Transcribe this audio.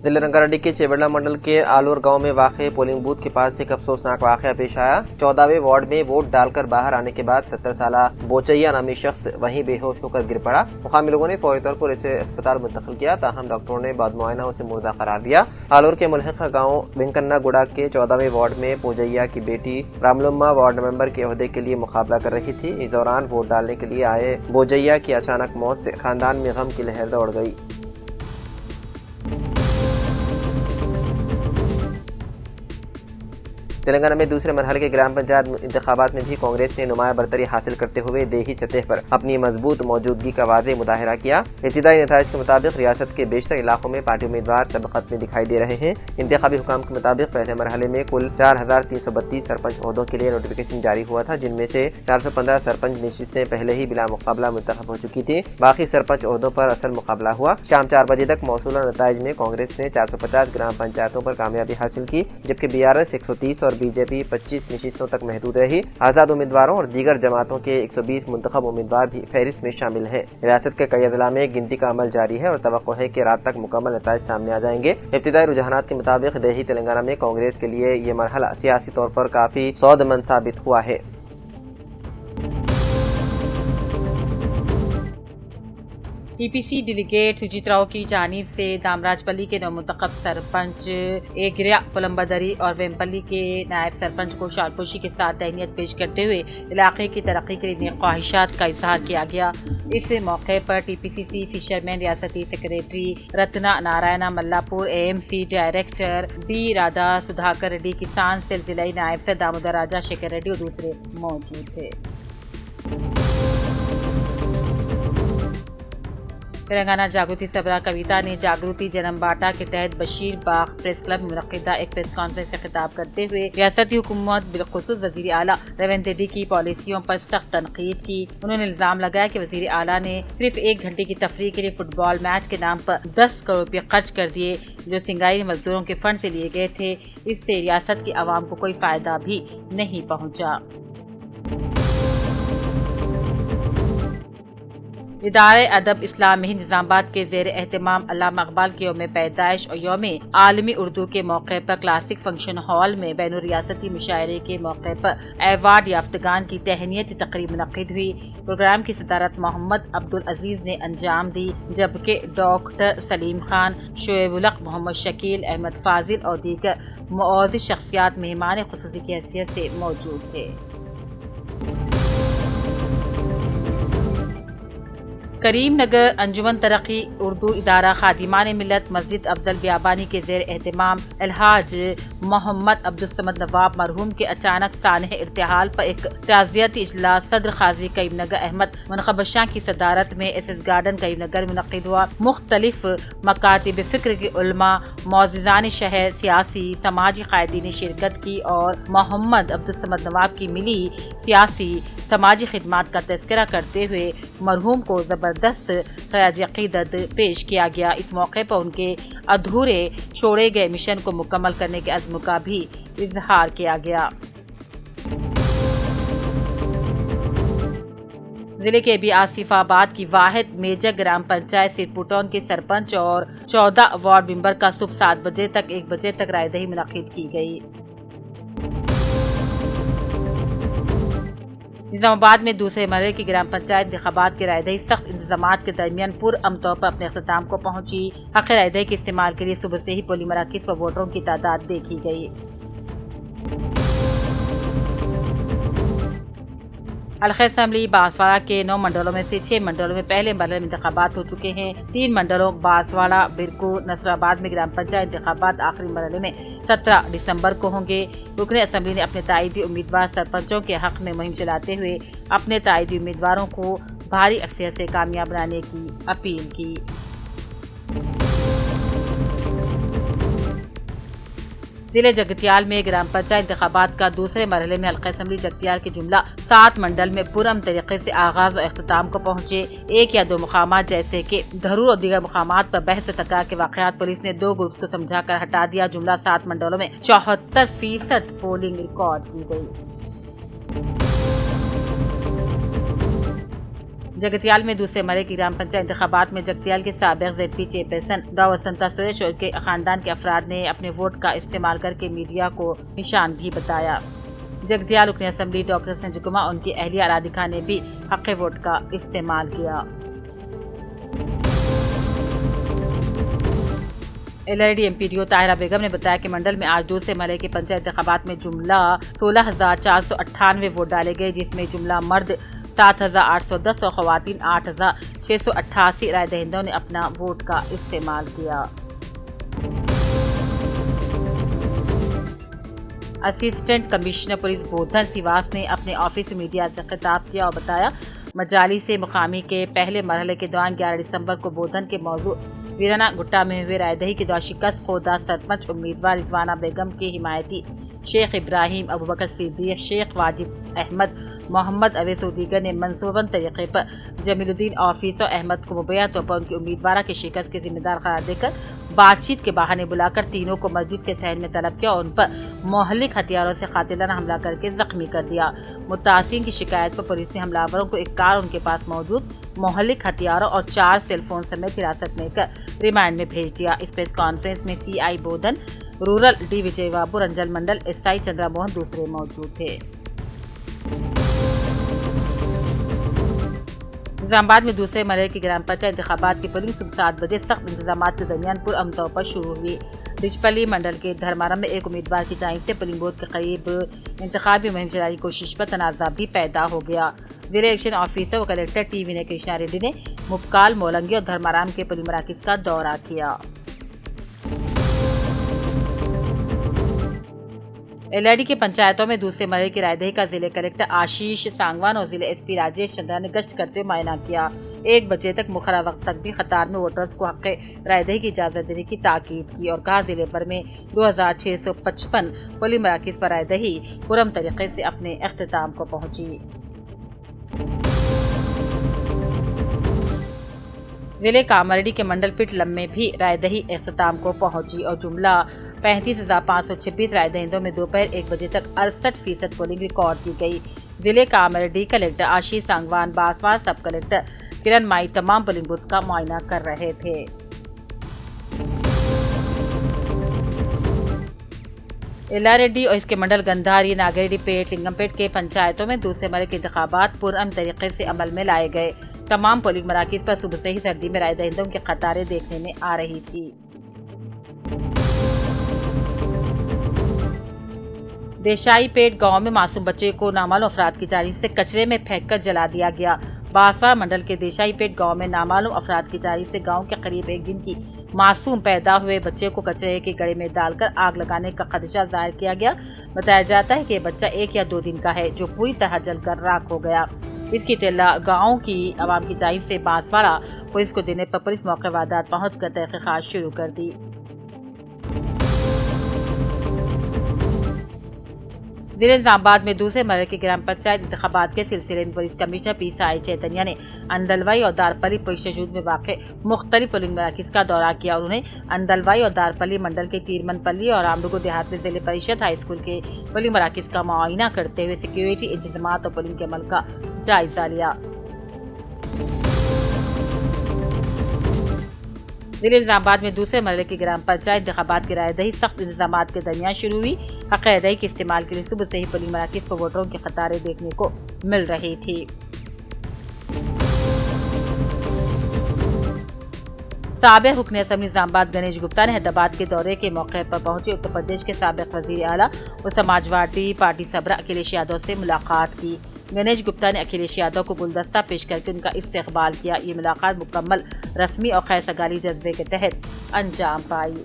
ضلع رنگاریڈی کے چیوڑلہ منڈل کے آلور گاؤں میں واقع پولنگ بوتھ کے پاس ایک افسوسناک واقعہ پیش آیا۔ 14ویں وارڈ میں ووٹ ڈال کر باہر آنے کے بعد 70 سالہ بوچیا نامی شخص وہیں بے ہوش ہو کر گر پڑا۔ مقامی لوگوں نے فوری طور پر اسے اسپتال منتقل کیا، تاہم ڈاکٹروں نے بعد معائنہ اسے مردہ قرار دیا۔ آلور کے ملحقہ گاؤں وینکنا گوڑا کے 14ویں وارڈ میں پوجیا کی بیٹی راملما وارڈ ممبر کے عہدے کے لیے مقابلہ کر رہی تھی۔ اس دوران ووٹ ڈالنے کے لیے آئے بوجیا کی اچانک موت سے خاندان میں غم کی لہر دوڑ گئی۔ تلنگانہ میں دوسرے مرحلے کے گرام پنچایت انتخابات میں بھی کانگریس نے نمایاں برتری حاصل کرتے ہوئے دیہی سطح پر اپنی مضبوط موجودگی کا واضح مظاہرہ کیا۔ ابتدائی نتائج کے مطابق ریاست کے بیشتر علاقوں میں پارٹی امیدوار سبقت میں دکھائی دے رہے ہیں۔ انتخابی حکام کے مطابق پہلے مرحلے میں کل 4332 سرپنچ عہدوں کے لیے نوٹیفکیشن جاری ہوا تھا، جن میں سے 415 سرپنچ نشستیں پہلے ہی بلا مقابلہ منتخب ہو چکی تھیں۔ باقی سرپنچ عہدوں پر اصل مقابلہ ہوا۔ شام 4 بجے تک موصولہ نتائج میں کانگریس نے 450 گرام پنچایتوں پر کامیابی حاصل کی، جبکہ BRS 130 اور بی جے پی 25 نشستوں تک محدود رہی۔ آزاد امیدواروں اور دیگر جماعتوں کے 120 منتخب امیدوار بھی فہرست میں شامل ہیں۔ ریاست کے کئی اضلاع میں گنتی کا عمل جاری ہے اور توقع ہے کہ رات تک مکمل نتائج سامنے آ جائیں گے۔ ابتدائی رجحانات کے مطابق دیہی تلنگانہ میں کانگریس کے لیے یہ مرحلہ سیاسی طور پر کافی سودمند ثابت ہوا ہے۔ TPC ڈیلیگیٹ سجیت راؤ کی جانب سے دامراج پلی کے نومنتخب سرپنچ ایگریا پلمبدری اور ویمپلی کے نائب سرپنچ کو شالپوشی کے ساتھ تہنیت پیش کرتے ہوئے علاقے کی ترقی کے لیے نیک خواہشات کا اظہار کیا گیا۔ اس موقع پر TPCC فشرمین ریاستی secretary Ratna Narayana Malapur, AMC director B Radha Sudhakar Reddy, کسان سیل ضلعی نائب صدر دامودر راجا شیکھر ریڈی اور دوسرے موجود تھے۔ تلنگانہ جاگرتی سربراہ کویتا نے جاگرتی جنم باٹا کے تحت بشیر باغ پریس کلب میں منعقدہ ایک پریس کانفرنس سے خطاب کرتے ہوئے ریاستی حکومت بالخصوص وزیر اعلیٰ ریونت ریڈی کی پالیسیوں پر سخت تنقید کی۔ انہوں نے الزام لگایا کہ وزیر اعلیٰ نے صرف 1 گھنٹے کی تفریح کے لیے فٹ بال میچ کے نام پر 10 کروڑ روپے خرچ کر دیے، جو سنگائی مزدوروں کے فنڈ سے لیے گئے تھے۔ اس سے ریاست کی عوام کو کوئی فائدہ بھی نہیں پہنچا۔ ادارہ ادب اسلام ہند نظام آباد کے زیر اہتمام علامہ اقبال کے یوم پیدائش اور یوم عالمی اردو کے موقع پر کلاسک فنکشن ہال میں بین الریاستی مشاعرے کے موقع پر ایوارڈ یافتگان کی تہنیتی تقریب منعقد ہوئی۔ پروگرام کی صدارت محمد عبدالعزیز نے انجام دی، جبکہ ڈاکٹر سلیم خان، شعیب الحق، محمد شکیل، احمد فاضل اور دیگر معزز شخصیات مہمان خصوصی کی حیثیت سے موجود تھے۔ کریم نگر انجمن ترقی اردو ادارہ خادمان ملت مسجد افضل بیابانی کے زیر اہتمام الحاج محمد عبدالصمد نواب مرحوم کے اچانک سانحہ ارتحال پر ایک تعزیتی اجلاس صدر قاضی کریم نگر احمد منقبر شاہ کی صدارت میں SS گارڈن کریم نگر میں منعقد ہوا۔ مختلف مکاتب فکر کے علماء، معززان شہر، سیاسی سماجی قائدین نے شرکت کی اور محمد عبدالصمد نواب کی ملی سیاسی سماجی خدمات کا تذکرہ کرتے ہوئے مرحوم کو زبردست خراج عقیدت پیش کیا گیا۔ اس موقع پر ان کے ادھورے چھوڑے گئے مشن کو مکمل کرنے کے عزم کا بھی اظہار کیا گیا۔ ضلع کے بھی آصف آباد کی واحد میجر گرام پنچایت سرپوٹون کے سرپنچ اور 14 وارڈ ممبر کا صبح 7 بجے تک 1 بجے تک رائے دہی منعقد کی گئی۔ نظام آباد میں دوسرے مرحلے کی گرام پنچایت انتخابات کی رائے دہی سخت انتظامات کے درمیان پرامن طور پر اپنے اختتام کو پہنچی۔ حق رائے دہی کے استعمال کے لیے صبح سے ہی پولنگ مراکز پر ووٹروں کی تعداد دیکھی گئی۔ حلقہ اسمبلی بانسواڑہ کے 9 منڈلوں میں سے 6 منڈلوں میں پہلے مرحلے میں انتخابات ہو چکے ہیں۔ 3 منڈلوں بانسواڑہ، برکو، نصر آباد میں گرام پنچایت انتخابات آخری مرحلے میں 17 دسمبر کو ہوں گے۔ رکن اسمبلی نے اپنے تائیدی امیدوار سرپنچوں کے حق میں مہم چلاتے ہوئے اپنے تائیدی امیدواروں کو بھاری اکثریت سے کامیاب بنانے کی اپیل کی۔ ضلع जगतियाल में ग्राम पंचायत इंतखाबात का दूसरे मरहले में हल्का असम्बली जगतियाल के जुमला 7 मंडल में पुरअमन तरीके से आगाज और अख्ताम को पहुंचे। 1 या 2 मुकामात जैसे कि धरूर और दीगर मुकामात पर बहस तकरार के वाकयात पुलिस ने 2 ग्रुप को समझाकर हटा दिया। जुमला 7 मंडलों में 74% पोलिंग रिकॉर्ड की गई। जगतियाल में दूसरे मरहले की ग्राम पंचायत इंतखाबात में जगतियाल के साबिक ZP चेयरपर्सन डॉ वसंता सुरेश और के खानदान के अफराद ने अपने वोट का इस्तेमाल करके मीडिया को निशान भी बताया। जगतियाल रुकन असम्बली डॉक्टर संजय कुमार और उनकी अहलिया राधिका ने भी हक़ वोट का इस्तेमाल किया। LRD MPDO ताहिरा बेगम ने बताया कि मंडल में आज दूसरे मरहले की पंचायत इंतखाबात में जुमला 16,498 वोट डाले गए, जिसमें जुमला मर्द 7,810 और ख़वातीन 8,688 राय दहिंदों ने अपना वोट का इस्तेमाल किया। असिस्टेंट कमिश्नर पुलिस बोधन सिवास ने अपने ऑफिस में मीडिया से खिताब किया और बताया, मजाली से मुकामी के पहले मरहले के दौरान 11 दिसंबर को बोधन के मौजू वीराना गुट्टा में हुए रायदही के दौरान शिकस्त खोदा सरपंच उम्मीदवार रिजवाना बेगम के हिमायती शेख इब्राहिम, अबू बकर सिद्दीक, शेख वाजिब अहमद, मोहम्मद अवैस और दीगर ने मनसूबबंद तरीके पर जमीलुद्दीन ऑफिसर अहमद को मुबैना तौर पर उनकी उम्मीदवार के शिकस्त के जिम्मेदार करार देकर बातचीत के बहाने बुलाकर तीनों को मस्जिद के सहन में तलब किया और उन पर मोहल्लिक हथियारों से कातिलाना हमला करके जख्मी कर दिया। मुतासिन की शिकायत पर पुलिस ने हमलावरों को एक कार, उनके पास मौजूद मोहल्लिक हथियारों और 4 सेलफोन समेत हिरासत में कर रिमांड में भेज दिया। इस प्रेस कॉन्फ्रेंस में CI बोधन, रूरल D विजय बाबू, रंजल मंडल SI चंद्रा मोहन दूसरे मौजूद थे। निजामाबाद में दूसरे मरहले की ग्राम पंचायत इंतखाबात की पोलिंग सुबह 7 बजे सख्त इंतजामात के दरमियान पुरअमन तौर पर शुरू हुई। रिचपल्ली मंडल के धर्मारम में एक उम्मीदवार की जानिब से पोलिंग बूथ के करीब इंतखाबी मुहिम चलाने की कोशिश पर तनाज़ा भी पैदा हो गया। जिला इलेक्शन ऑफिसर और कलेक्टर टी विनय कृष्णा रेड्डी ने मुपकाल, मोलंगी और धर्माराम के पोलिंग मराकज़ का दौरा किया। LRD के पंचायतों में दूसरे मरहले की रायदही का जिले कलेक्टर आशीष सांगवान और जिले SP राजेश चंद्रा ने गश्त करते हुए मुआयना किया। 1 बजे तक मुखर्रर वक्त तक भी कतार में वोटर्स को हक़ रायदही की इजाज़त देने की ताकीद की और कहा, जिले भर में 2,655 पोलिंग मराकज़ पर रायदही पुरअमन तरीके से अपने अख्तिताम को पहुंची। जिले कामरडी के मंडल पिटलम में भी रायदही अख्तिताम को पहुंची और जुमला 35,526 राय दहिंदों में दोपहर 1 बजे तक 68% पोलिंग रिकॉर्ड की गई। जिले कामरडी कलेक्टर आशीष सांगवान, बांसवाड़ा सब कलेक्टर किरण माई तमाम पोलिंग बूथ का मुआयना कर रहे थे। LRD और इसके मंडल गंधारी, नागरेडी पेट, लिंगमपेट के पंचायतों में दूसरे मरहले के इंतखाबात पुरअमन तरीके से अमल में लाए गए। तमाम पोलिंग मराकज़ पर सुबह से ही सर्दी में राय दहिंदों की कतारें देखने में आ रही थी। देशाई पेट गांव में मासूम बच्चे को नामालूम अफराद की जानिब से कचरे में फेंककर जला दिया गया। बांसवाड़ा मंडल के देशाई पेट गांव में नामालूम अफराद की जानिब से गांव के करीब 1 दिन की मासूम पैदा हुए बच्चे को कचरे के गड़े में डालकर आग लगाने का खदशा जाहिर किया गया। बताया जाता है कि ये बच्चा 1 या 2 दिन का है, जो पूरी तरह जलकर राख हो गया। इसकी इत्तला गाँव की आवाम की जानिब से बांसवाड़ा पुलिस को देने पर पुलिस मौके वारदात पहुंचकर तहकीकात शुरू कर दी। जिले निजामाबाद में दूसरे मरहले की ग्राम पंचायत इंतखाबात के सिलसिले में पुलिस कमिश्नर PSI चैतन्या ने अंदलवाई और दारपल्ली पुलिस स्टेशन में वाक़ मुख्तलिफ पोलिंग मराकज़ का दौरा किया। उन्होंने अंदलवाई और दारपल्ली मंडल के तीरमनपल्ली और रामडुगो देहात में जिले परिषद हाई स्कूल के पोलिंग मराकज़ का मुआयना करते हुए सिक्योरिटी इंतजामात और पोलिंग के अमल का जायजा लिया। जिले निजामाबाद में दूसरे मरहले की ग्राम पंचायत इंतखाबात की रायदही सख्त इंतजामात के दरमियान शुरू हुई। हक़ रायदही के इस्तेमाल के लिए सुबह से ही पोलिंग मराकज़ पर वोटरों की कतारें देखने को मिल रही थी। साबिक़ रुकन असम्बली निजामाबाद गणेश गुप्ता ने हैदराबाद के दौरे के मौके पर पहुंचे उत्तर प्रदेश के साबिक़ वज़ीर आला और समाजवादी पार्टी सरबराह अखिलेश यादव से मुलाकात की। गणेश गुप्ता ने अखिलेश यादव को गुलदस्ता पेश करके उनका इस्तकबाल किया। ये मुलाकात मुकम्मल रस्मी और खैर सगाली जज्बे के तहत अंजाम पाई।